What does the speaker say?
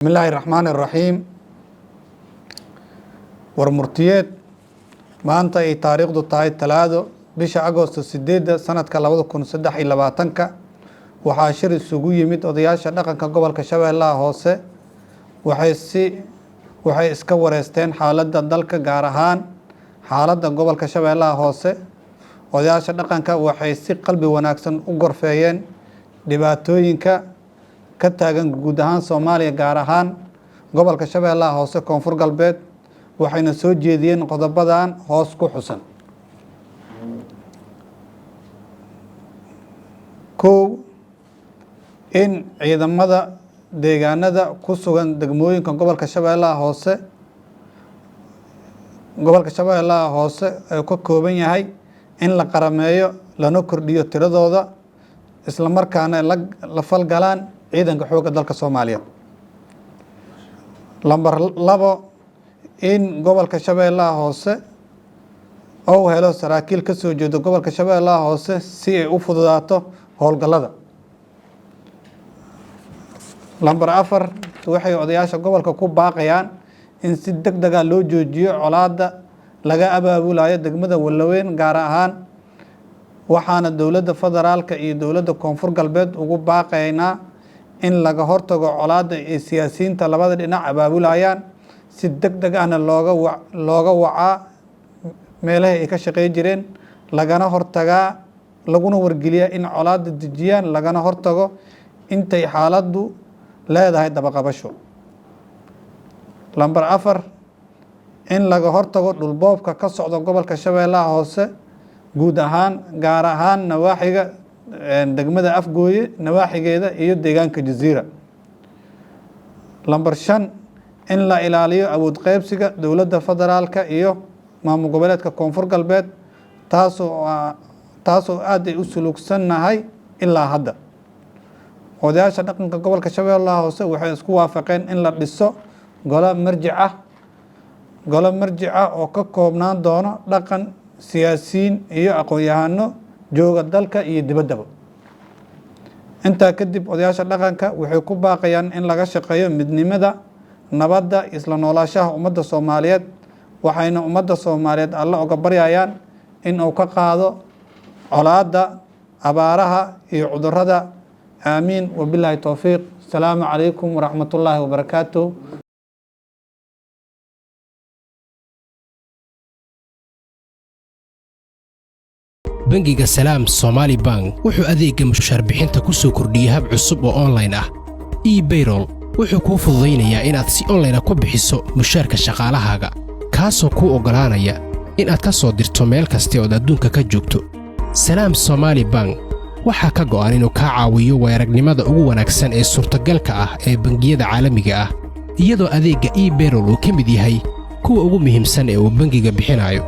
بسم الله الرحمن الرحيم ورمرتيات maanta ay taariikhdu tahay talaado bisha Agoosto 8 sanadka 2023 waxaa shir isugu yimid odayaasha dhaqanka gobolka Shabeellaha Hoose waxay iska wareysteen xaaladda dalka gaar ahaan xaaladda gobolka Shabeellaha Hoose odayaasha dhaqanka waxay si qalbi wanaagsan u gorfeeyeen dhibaatooyinka ka taagan guud ahaan Soomaaliya gaar ahaan gobolka Shabeellaha Hoose Koonfur Galbeed waxayna soo jeediyeen qodobadan hoos ku xusan in ciidamada deegaanada ku sugan degmooyinka gobolka Shabeellaha Hoose ay ka kooban yahay in la qarameeyo lana kordhiyo tiradooda isla markaana la falgalaan ciidanka xoogga dalka Soomaaliyeed lambar 2 in gobolka Shabeellaha Hoose oo helo saraakiil ka soo jeedo gobolka Shabeellaha Hoose si ay u fududaato howlgallada lambar 4 waxay odayaasha gobolka ku baaqayaan in si degdeg ah loo joojiyo colaadda laga abaabulayo degmada Walaweyn gaar ahaan waxaana dawladda federaalka iyo dawladda Koonfur Galbeed ugu baaqaynaa in laga hortago colaadda ee siyaasiyiinta labada dhinac abaabulayaan si degdeg ahna looga wacaa meelaha ay ka shaqeey jireen lagana hortagaa laguna wargeliyaa in colaadda dejiyaan lagana hortago intay xaaladdu leedahay dabaqabasho lambar 4 in laga hortago dhulboobka ka socda gobolka Shabeellaha Hoose guud ahaan gaar ahaan nawaaxiga degmada Afgooye nawaaxigeeda iyo deegaanka Jasiira lambar 5 in la ilaaliyo awood qaybsiga dawladda federaalka iyo maamul goboleedka Koonfur Galbeed taasoo aad ay u sulugsanahay ilaa hadda odayaasha dhaqanka gobolka Shabeellaha Hoose waxay isku waafaqeen in la dhiso golo marjic ah oo ka koobnaan doono dhaqan siyaasiyiin iyo aqoon-yahano jooga dalka iyo dibaddaba intaa kadib odayaasha dhaqanka waxay ku baaqayaan in laga shaqeeyo midnimada nabadda isla noolaanshaha ummadda Soomaaliyeed waxayna ummadda Soomaaliyeed alla uga baryayaan in uu ka qaado colaadda abaaraha iyo cudurrada aamiin wabillahi tawfiiq assalaamu calaykum waraxmatullaahi wabarakaatuh bangiga Salaam Somali Bank wuxuu adeegga mushaar bixinta ku soo kordhiyay hab cusub oo online ah e-payroll wuxuu kuu fududaynayaa inaad si online ah ku bixiso mushaarka shaqaalahaaga kaasoo kuu ogolaanaya inaad ka soo dirto meel kasta oo adduunka ka joogto Salaam Somali Bank waxaa ka go'an inuu kaa caawiyo weeragnimada ugu wanaagsan ee suurtagalka ah ee bangiyada caalamiga ah iyadoo adeegga e-payroll uu ka mid yahay kuwa ugu muhiimsan ee uu bangiga bixinayo